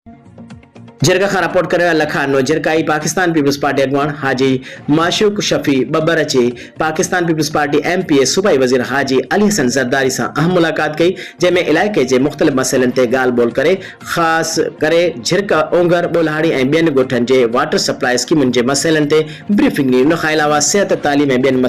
जिरगा खां रिपोर्ट करे अल्लाह Khan जिरकाई Pakistan peoples party अगवान हाजी माशूक शफी बब्बर अचे पाकिस्तान पीपल्स पार्टी MPA सूबाई वजीर हाजी अली हसन जरदारी से अहम मुलाकात कई जैमें इलाके के मुख्तलिफ मसइलन ते गाल बोल करे खास करे झिरका ओंगर बोलहाड़ी ऐं ॿियनि ॻोठनि जे वाटर सप्लाई स्कीमुनि जे मसइलन ते ब्रीफिंग ॾिनी। उन खां अलावा सिहत तालीम ऐं ॿियनि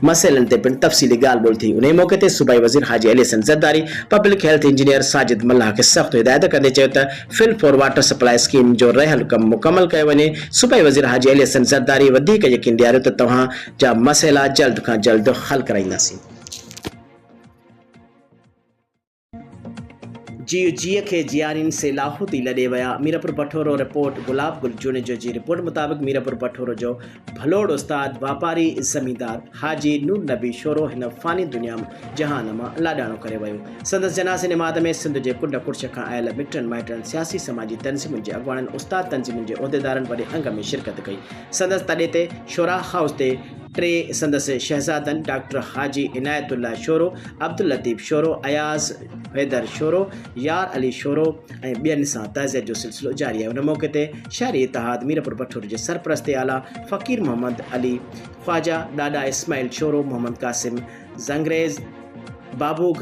मसइलनि ते पिणु तफ़सीली ॻाल्हि ॿोल थी। उन मौक़े ते सूबाई वज़ीर Haji Ali Hasan Zardari public health engineer Sajid Mallah खे सख़्त हिदायत कंदे चयो त फिल फॉर वाटर सप्लाई स्कीम जो रहियल कम मुकम्मल कयो वञे। सूबाई वज़ीर हाजी अली हसन जरदारी वधीक यकीन ॾियारियो त तव्हां जा मसइला जल्द खां जल्द हल कराईंदासीं। जीअ खे जियारिन से लाहौती लॾे विया। मीरपुर पठोरो रिपोर्ट गुलाब गुल जुनेजो जी रिपोर्ट मुताबिक़ मीरपुर पठोरो जो भलोड़ उस्ताद वापारी ज़मींदार हाजी नूर नबी शोरो हिन फ़ानी दुनिया जहान मां लाॾाणो करे वियो। संदसि जनाज़े निमाद में सिंध जे कुंड कुर्छ खां आयल मिटनि माइटनि सियासी समाजी तंज़ीमुनि जे अॻवाननि उस्ताद तंज़ीमुनि जे उहिदेदारनि वॾे अंग में शिरकत कई। संदसि तॾे ते शोरा हाउस ते टे संदसि शहज़ादनि डॉक्टर हाजी इनायतुल्ला शोरो, अब्दुल लतीफ़ शोरो, अयाज़ हैदर शोरो, यार अली शोरो ऐं ॿियनि सां तज़ियत जो सिलसिलो जारी आहे। उन मौक़े ते शहरी इतिहाद मीरपुर पठोर जे सरपरस्त आला फ़कीर मोहम्मद अली ख्वाजा, ॾाॾा इस्माइल शोरो, मोहम्मद कासिम ज़ंगरेज़, बाबू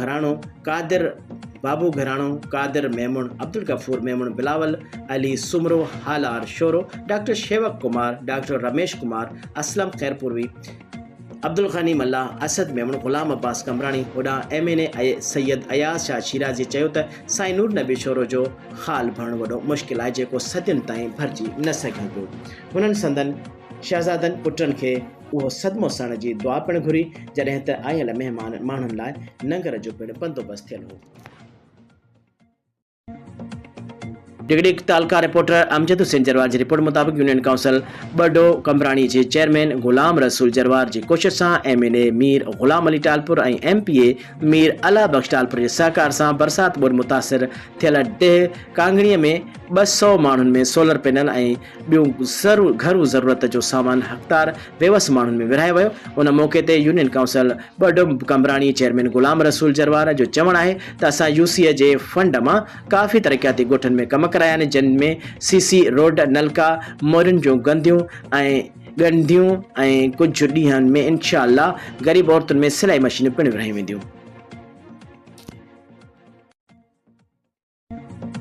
घराणो कादिर मेमून, अब्दुल गफूर मेमून, बिलावल अली सुमरो, हालार शोरो, डॉक्टर शेवक कुमार, डॉक्टर रमेश कुमार, असलम खैरपुरवी, अब्दुल गनी मल्ला, असद मेमून, गुलाम अब्बास कमरानी, होॾां MNA सैयद अयाज़ शाह शिराज़ी चयो त साईं नूर नबी शोरो जो हाल भरणु वॾो मुश्किल आहे जेको सदियुनि ताईं भरिजी न सघे पियो। हुननि संदनि शहज़ादनि पुटनि खे उहो सदमो सण जी दुआ पिणु घुरी जॾहिं त आयल महिमान माण्हुनि लाइ लंगर जो पिणु बंदोबस्तु थियल हो। डिगड़ी तालका रिपोर्टर अमजद हुसैन जरवार की रिपोर्ट मुताबिक यूनियन काउंसिल बडो कमरानी के चेयरमैन गुलाम रसूल जरवार की कोशिश से MNA मीर गुलाम अली टालपुर और MPA मीर अला बख्श टालपुर के सहकार से बरसात बोर्ड मुतासिर थियल डेह कांगड़ीअ में 200 माण्हुनि में सोलर पैनल और ॿियूं घरू ज़रूरत जो सामान हक़दार बेवस माण्हुनि में विरहायो वियो। उन मौके ते यूनियन काउंसिल बडो कमरानी चेयरमैन गुलाम रसूल जरवार जो चवणु आहे त असां UCA जे फंड मां काफ़ी तरक्याती ॻोठनि में कम कराया आहिनि जिनमें CC रोड, नलका, मोरियुनि जूं गंदियूं ऐं कुझु ॾींहंनि में इंशाअल्लाह ग़रीब औरतुनि में सिलाई मशीनूं पिणु विरहायूं वेंदियूं।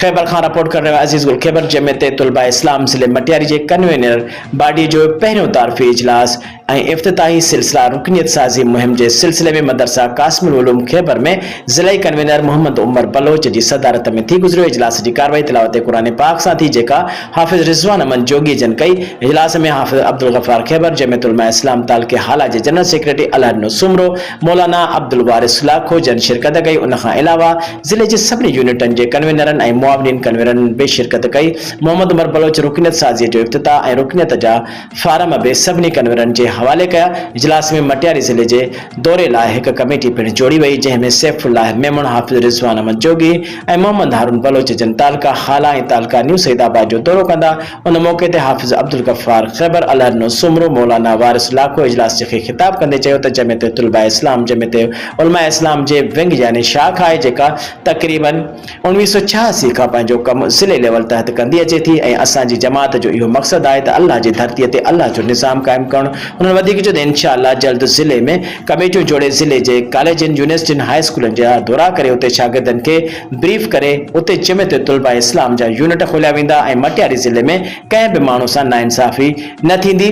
खैबर खां रिपोर्ट कर रहे अजीज गुल खैबर जमियत तुलबा इस्लाम ज़िले मटियारी के कन्वीनर बाडी जो पहिरियों तारफ़ी इजलास और इफ्तिताही सिलसिला रुकनियत साजी मुहिम के सिलसिले में मदरसा कासिमुल उलूम खैबर में ज़िले कन्वीनर मोहम्मद उमर बलोच की सदारत में थी गुजरियो। इजलास की कार्रवाई तिलावत कुरान पाक से थी जेका हाफिज रिजवान अमन जोगी जन कई। इजलास में हाफिज अब्दुल गफ्फार खैबर जमियत उलमा इस्लाम तालके हाला के जनरल सेक्रेटरी अलहनो सुमरो, मौलाना अब्दुल वारिस लाखो जन शिरकत कई। उन अलावा ज़िले के सभी यूनिटन के कन्वीनरन और मुआवनिन कन्वीनरन भी शिरकत कई। मोहम्मद उमर बलोच रुकनियत साजी जो इफ्तिताह और रुकनियत जा फारम भी सभी कन्वीनरन के हवाले कया। इजलास में मटियारी ज़िले के दौरे लाइ एक कमेटी पिणु जोड़ी वही जैमें सैफुल्लाह मेमण, हाफिज रिजवान अहमद जोगी और मोहम्मद हारून बलोच जन तालका हाला और तालका न्यू सईदाबाद जो दौरो कंदा। उन मौके ते हाफिज अब्दुल गफ्फार खैबर, अलहनो सुमरो, मौलाना वारिस लाखो इजलास के खिताब कंदे चयो त जमियत तुलबा इस्लाम जमियत उलमा इस्लाम जे विंग यानी शाख है जेका तकरीबन 1986 का पंहिंजो कम ज़िले लेवल तहत कंदी अचे थी ऐं असांजी जमात जो इहो मक़सद आहे त अल्लाह जी धरती ते अल्लाह जो निज़ाम कायम करणु। उन्होंने वधीक जो इंशाअल्लाह जल्द ज़िले में कमेटियों जोड़े ज़िले के कॉलेजन, यूनिवर्सिटिन, हाई स्कूलन जा दौरा करे उते शागिर्दन के ब्रीफ करे उते जमियत तुलबा इस्लाम जा यूनिट खोलिया वेंदा ऐं मटियारी ज़िले में कंहिं भी माण्हू सां नाइंसाफ़ी न थींदी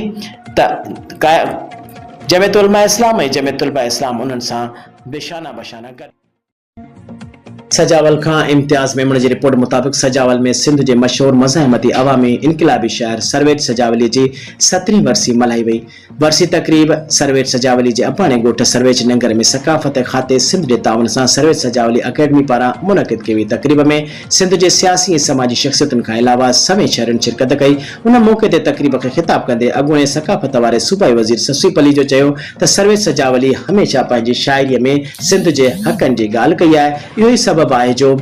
त जमियत उलमा इस्लाम ऐं जमियत तुलबा इस्लाम उन्हनि सां बेशाना बशाना कर। सजावल खां इम्तियाज़ मेमण की रिपोर्ट मुताबिक सजावल में सिंध के मशहूर मज़ाहमती अवामी इनकलाबी शायर सरवेज सजावली की 17वीं वरसी मल्हाई वही। वरसी तकरीब सरवेज सजावली के अबाणे गोठ सरवेज नंगर में सकाफ़त खाते सिंध के ताउन से सरवेज सजावली अकेडमी पारा मुनक़िद की हुई। तकरीब में सिंध के सियासी समाजी शख्सियतुन के अलावा समें शहरन शिरकत कई। उन मौके ते तकरीब के खिताब कंदे अगूणे सकाफ़त वाले सूबाई वज़ीर ससुई पली जो चयो त सरवेज सजावली हमेशा पंहिंजी शायरी में सिंध के हक़न की गाल कई है। इहो ही सबब सबबु आहे जो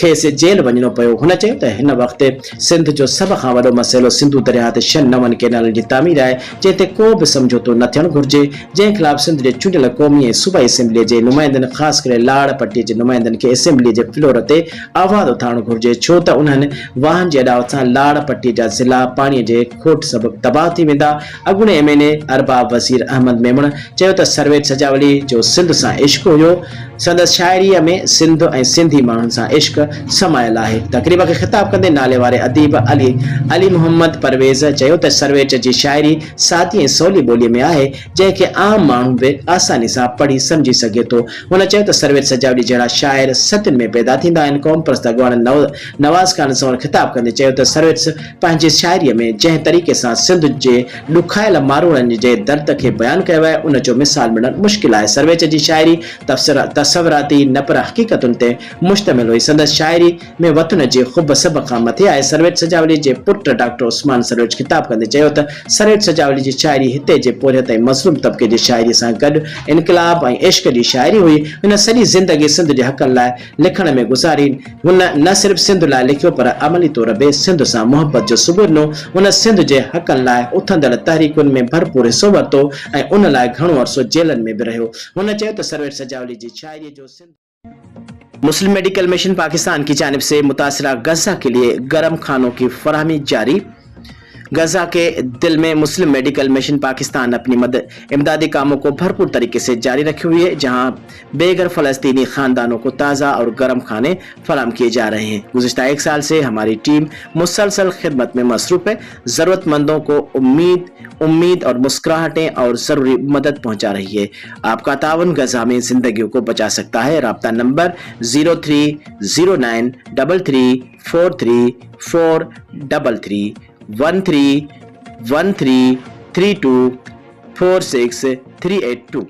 खेसि जेल वञणो पियो। हुन चयो त हिन वक़्तु सिंध जो सभ खां वॾो मसइलो सिंधु दरिया ते 6 नवनि कैनालनि जी तामीर आहे, जंहिं ते को बि समझौतो न थियणु घुर्जे, जंहिं ख़िलाफ़ सिंध जे चूंडियल क़ौमी ऐं सूबाई असेंबलीअ जे नुमाइंदनि ख़ासि करे लाड़ पट्टीअ जे नुमाइंदनि खे असेंबलीअ जे फ्लोर ते आवाज़ उथारणु घुर्जे, छो त उन्हनि वाहन जे अॾावत सां लाड़ पट्टीअ जा ज़िला पाणीअ जे खोट सबबु तबाह थी वेंदा। अॻूणे MNA अरबाब वज़ीर अहमद मेमण चयो त सरवेज सजावली जो सिंध सां इश्क हुयो। संदसि शाइरीअ में सिंध ऐं सिंधी माण्हुनि सां इश्क समायल आहे। तक़रीब खे ख़िताब कंदे नाले वारे अदीब अली मोहम्मद परवेज़ चयो त सरवेज जी शाइरी सादी ऐं सवली ॿोलीअ में आहे, जंहिंखे आम माण्हू बि आसानी सां पढ़ी सम्झी सघे थो। हुन चयो त सरवेज सजावली जहिड़ा शाइर सतियुनि में पैदा थींदा आहिनि। क़ौम परस्त अॻवान नवाज़ खान सां ख़िताब कंदे चयो त सरवेज पंहिंजी शाइरीअ में जंहिं तरीक़े सां सिंध जे ॾुखायल मारूड़नि जे दर्द खे बयानु कयो आहे, उन जो मिसाल मिलणु मुश्किल आहे। सरवेज जी शाइरी तसवराती न पर हक़ीक़तुनि ते मुश्तमिल हुई। संदसि शाइरी में वतन जी ख़ुब सभ खां मथे आहे। सरवेज सजावली जे पुट डॉक्टर उस्मान सरवेज ख़िताब कंदे चयो त सरवेज सजावली जी शाइरी हिते जे पोरियत ऐं मज़लूम तबिके जी शाइरी सां गॾु इनकलाब ऐं इश्क जी शाइरी हुई। हुन सॼी ज़िंदगी सिंध जे हक़नि लाइ लिखण में गुज़ारी। हुन न सिर्फ़ सिंध लाइ लिखियो पर अमली तौर बि सिंध सां मुहबत जो सुबुह ॾिनो। हुन सिंध जे हक़नि लाइ उथंदड़ तहरीकुनि में भरपूर हिसो वरितो ऐं उन लाइ घणो अरसो जेलनि में बि रहियो। हुन चयो त सरवेज सजावली जी शाइरी जो मुस्लिम मेडिकल मिशन पाकिस्तान की जानिब से मुतासरा गजा के लिए गर्म खानों की फराहमी जारी। गजा के दिल में मुस्लिम मेडिकल मिशन पाकिस्तान अपनी इमदादी कामों को भरपूर तरीके से जारी रखी हुई है, जहां बेघर फलस्तीनी खानदानों को ताज़ा और गर्म खाने फराहम किए जा रहे हैं। गुज़िश्ता 1 साल से हमारी टीम मुसलसल खिदमत में मसरूफ है। ज़रूरतमंदों को उम्मीद और मुस्कुराहटें और ज़रूरी मदद पहुंचा रही है। आपका तावन गजा में जिंदगियों को बचा सकता है। राब्ता नंबर 0309 33 43 433 131332 46382।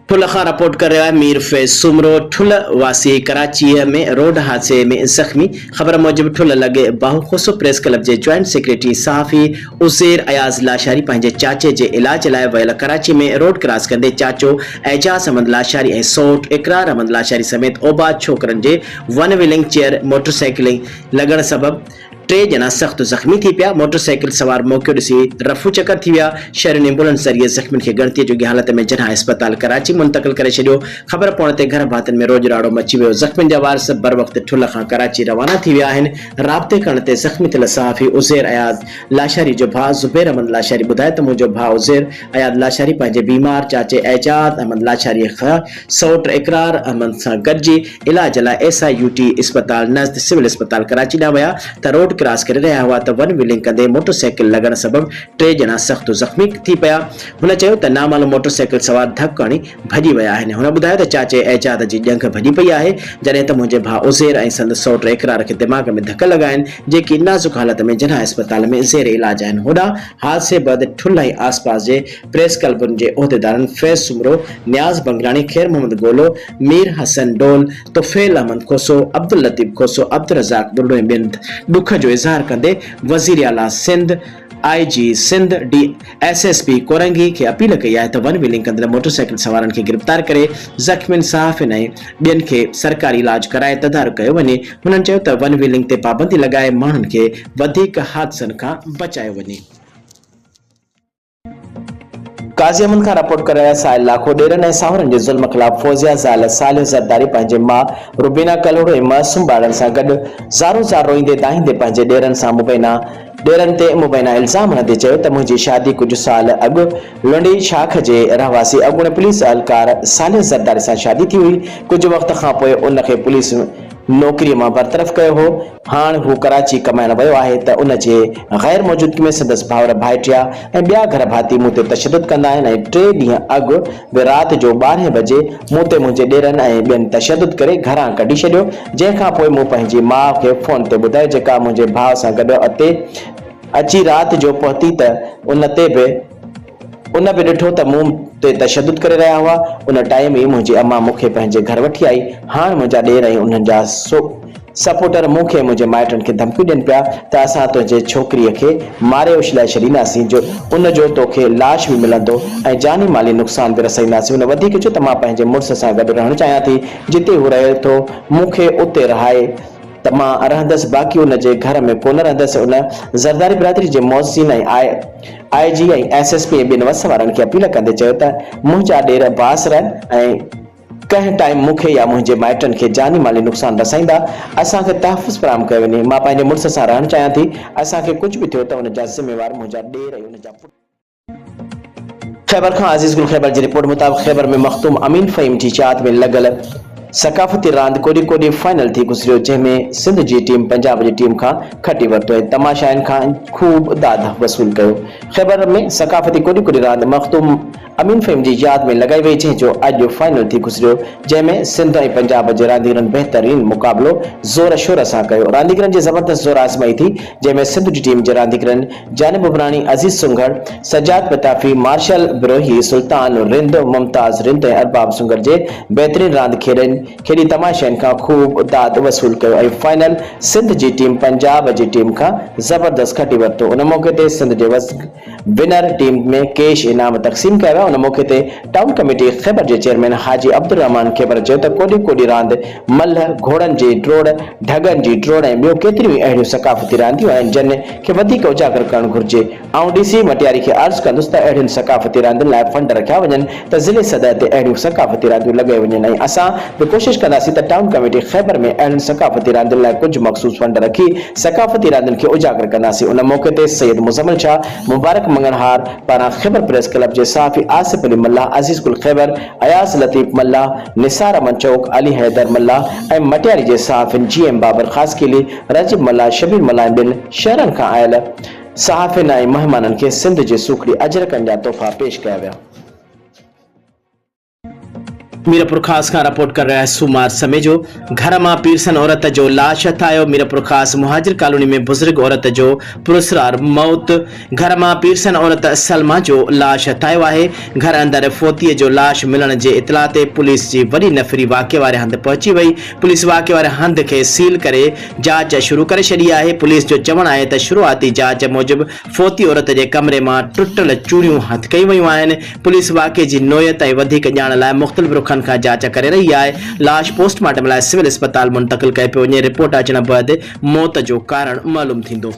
ठुल खां रिपोर्ट कर रहा है मीर फैज सुमरो। ठुल वासी कराची में रोड हादसे में जख्मी। खबर मूजिब ठुल लगे बाहुखुसो प्रेस क्लब के जॉइंट सेक्रेटरी सहाफ़ी उज़ैर अयाज़ लाशारी पंहिंजे चाचे जे इलाज लाइ वियल कराची में रोड क्रॉस कंदे चाचो एजाज़ अहमद लाशारी ऐं सौट इकरार अहमद लाशारी समेत ओबाद छोकरनि जे वन व्हीलिंग चेयर मोटरसाइकिल लॻण सबबि 3 ॼणा सख्त जख्मी थी पिया। मोटरसाइकिल सवार मौक़ो ॾिसी रफू चकर थी विया। शहरनि एम्बुलेंस ज़रिए जख्मियुनि खे गणतीअ जोगी हालत में जनाह अस्पताल कराची मुंतक़िल करे छॾियो। ख़बर पवण ते घर भातियुनि में रोजराड़ो मची वियो। जख्मियुनि जा वारिस बर वक़्तु ठुल खां कराची रवाना थी विया आहिनि। राब्ते करण ते ज़ख्मी थियल सहाफ़ी उज़ैर अयाज़ लाशारी जो भाउ ज़ुबैर अहमद लाशारी ॿुधाए त मुंहिंजो भाउ उज़ैर अयाज़ लाशारी पंहिंजे बीमार चाचे एजाज़ अहमद लाशारी खां सौट इकरार अहमद सां गॾिजी इलाज लाइ SIUT अस्पताल नज़द सिविल अस्पताल कराची ॾांहुं विया त रोड क्रॉस करे रहिया हुआ त वन व्हीलिंग कंदे मोटरसाइकिल लॻण सबबि 3 ॼणा सख्त ज़ख्मी थी पिया। हुन चयो त नामालूम मोटरसाइकिल सवार धक हणी भॼी विया आहिनि। हुन ॿुधायो त चाचे एजाज़ जी ॼंघ भॼी पई आहे, जॾहिं त मुंहिंजे भाउ उज़ैर ऐं संदसि सौट इकरार खे दिमाग़ में धक लॻा आहिनि, जेकी नाज़ुक हालत में जनाह अस्पताल में ज़ेर इलाज आहिनि। होॾां हादसे बैदि ठुल ऐं आसपास जे प्रेस क्लबुनि जे उहिदेदारनि फैज़ सुमरो, नियाज़ बंगलानी, खैर मोहम्मद गोलो, मीर हसन डोल, तुफ़ैल अहमद खोसो, अब्दुल लतीफ़ खोसो, अब्दुल रज़ाक बुर्डो ऐं ॿियनि ॾुख जो इज़हार कंदे वज़ीर आला सिंध IG सिंध SSP कोरंगी खे अपील कई आहे त वन व्हीलिंग कंदड़ मोटरसाइकिल सवारनि खे गिरफ़्तार करे ज़ख्मियुनि सहाफ़ियुनि ऐं ॿियनि खे सरकारी इलाज कराए तदारुक कयो वञे। हुननि चयो त वन व्हीलिंग ते पाबंदी लॻाए माण्हुनि खे वधीक हादसनि खां बचायो वञे। काज़ी अमन खां रिपोर्ट करे रहिया साहिल लाखो। ॾेरनि ऐं साहुरनि जे ज़ुल्म ख़िलाफ़ फौजिया ज़ाल सालिह ज़रदारी पंहिंजे माउ रुबीना कलोड़ो ऐं मासूम ॿारनि सां गॾु ज़ारो ज़ार रोईंदे दाहींदे पंहिंजे ॾेरनि सां ॾेरनि ते मुबैना इल्ज़ाम हणंदे चयो त मुंहिंजी शादी कुझु साल अॻु लुंडी शाख जे रहवासी अॻूणे पुलिस अहलकार सालिह ज़रदारी सां शादी थी हुई। कुझु वक़्त खां पोइ उन खे पुलिस नौकरीअ मां बरतरफ़ कयो हो। हाणे हू कराची कमाइण वियो आहे त उन जे गैर मौजूदगी में संदसि भाउर भाइटिया ऐं ॿिया घर भाती मूं ते तशदुद कंदा आहिनि ऐं 3 ॾींहं अॻु बि राति जो 12 बजे मूं ते मुंहिंजे ॾेरनि ऐं ॿियनि तशदुद करे घरां कढी छॾियो। जंहिंखां पोइ मूं पंहिंजी माउ खे फ़ोन ते ॿुधायो, जेका मुंहिंजे भाउ सां गॾु अते अची राति जो पहुती त उन बि ॾिठो त मूं ते तशदुद करे रहिया हुआ। उन टाइम ई मुंहिंजी अम्मा मूंखे पंहिंजे घर वठी आई। हाणे मुंहिंजा ॾेर ऐं उन्हनि जा सपोर्टर मूंखे मुंहिंजे माइटनि खे धमकियूं ॾियनि पिया त असां तुंहिंजे छोकिरीअ खे मारे उछलाए छॾींदासीं, जो उन जो तोखे लाश बि मिलंदो ऐं जानी माली नुक़सान बि रसाईंदासीं। उन वधीक चयो त मां पंहिंजे मुड़ुस सां गॾु रहणु चाहियां थी, जिते हू रहे थो मूंखे उते रहाए त मां रहंदसि, बाक़ी उन जे घर में कोन रहंदसि। उन ज़रदारी बिरादरी जे मोहसिन ऐं IG ऐं SSP ऐं ॿिनि वस वारनि खे अपील कंदे चयो त मुंहिंजा ॾेर बास रहनि ऐं कंहिं टाइम मूंखे या मुंहिंजे माइटनि खे जानी माली नुक़सान रसाईंदा, असांखे तहफ़ुज़ फराहम कयो वञे। मां पंहिंजे मुड़ुस सां रहणु चाहियां थी, असांखे कुझु बि थियो त उन जा ज़िम्मेवार मुंहिंजा ॾेर ऐं उन जा खैबर खां अज़ीज़ गुल खैबर जी रिपोर्ट मुताबिक़ खैबर में मखदूम अमीन फ़हीम जी चाहत में लॻल सकाफ़ती रांदि कोडी कोडी फाइनल थी गुज़रियो, जंहिंमें सिंध जी टीम पंजाब जी टीम खां खटी वरितो ऐं तमाशाइनि खां खूब दाद वसूल कयो। खैबर में सकाफ़ती कोडी कोडी रांदि मखदूम अमीन फ़हीम जी यादि में लगाई वई, जंहिंजो अॼु फाइनल थी गुज़रियो, जंहिंमें सिंध ऐं पंजाब जे रांदीगरनि बहितरीन मुक़ाबिलो ज़ोर शोर सां कयो। रांदीगरनि जी ज़बरदस्त ज़ोर आज़माई थी, जंहिंमें सिंध जी टीम जे रांदीगरनि जानिब उमरानी, अज़ीज़ सुंगड़, सजाद पताफी, मार्शल बिरोही, सुल्तान रिंद, मुमताज़ रिंद ऐं अरबाब सुंगर जे बहितरीन रांदि खेॾी तमाशनि खां खूब दाद वसूल कयो ऐं फाइनल सिंध जी टीम पंजाब जी टीम खां ज़बरदस्त खटी वरितो। उन मौके ते सिंध जे विनर टीम में कैश इनाम तक़सीम कया विया। उन मौके ते टाउन कमेटी खैबर जे चेयरमैन हाजी अब्दुर रहमान खैबर चयो त कोडी कोडी रांदि मल्ह, घोड़नि जी ड्रोड़, ढगनि जी ड्रोड़ ऐं ॿियूं केतिरियूं अहिड़ियूं सकाफ़ती रांदियूं आहिनि जिन खे वधीक उजागर करणु घुर्जे। ऐं DC मटियारी खे अर्ज़ु कंदुसि त अहिड़ियुनि सकाफ़ती रांदियुनि लाइ फंड रखिया वञनि त ज़िले सतह ते अहिड़ियूं सकाफ़ती रांदियूं लॻाई वञनि ऐं असां बि कोशिशि कंदासीं त टाउन कमेटी खैबर में अहिड़ियुनि सकाफ़ती रांदियुनि लाइ कुझु मख़सूस फंड रखी सकाफ़ती रांदियुनि खे उजागर कंदासीं। उन मौके ते सैयद मुज़म्मिल शाह, मुबारक मंगणहार पारां खैबर प्रेस क्लब जे सहाफ़ी आसिफ अली मल्ला, अज़ीज़ गुल खैबर, अयाज़ लतीफ़ मल्ला, निसार अमन चौक, अली हैदर मल्ला ऐं मटियारी जे सहाफ़िन GM बाबर ख़ासकीली, रजीब मल्ला, शबीर मल्ला ऐं ॿिनि शहरनि खां आयल सहाफ़िन ऐं महिमाननि खे सिंध जे सूखड़ी अजरकनि जा तोहफ़ा पेश कया विया। मीरपुर खास खां रिपोर्ट कर रहा है सुमार समेजो। घर मां पीरसन औरत जो लाश हथायो। मीरपुर खास मुहाजिर कॉलोनी में बुजुर्ग औरत जो पुरस्कार मौत। घर मां पीरसन औरत सलमा जो लाश हथायो आहे। घर अंदर फोतीअ जो लाश मिलण जे इतला ते पुलिस जी वॾी नफ़री वाक़े वारे हंधि पहुची वई। पुलिस वाक़े वारे हंधि खे सील करे जांच शुरू करे छॾी आहे। पुलिस जो चवणु आहे त शुरूआती जांच मूजिबि फोती औरत जे कमरे मां टुटल चूड़ियूं हथ कई वयूं आहिनि। पुलिस वाक़े जी नोयत ऐं वधीक ॼाण लाइ मुख़्तलिफ़ रुखनि खां जांच करे रही आहे। लाश पोस्टमार्टम लाइ सिविल अस्पताल मुंतक़िल कयो पियो वञे। रिपोर्ट अचण बैदि मौत जो कारण मालूम थींदो।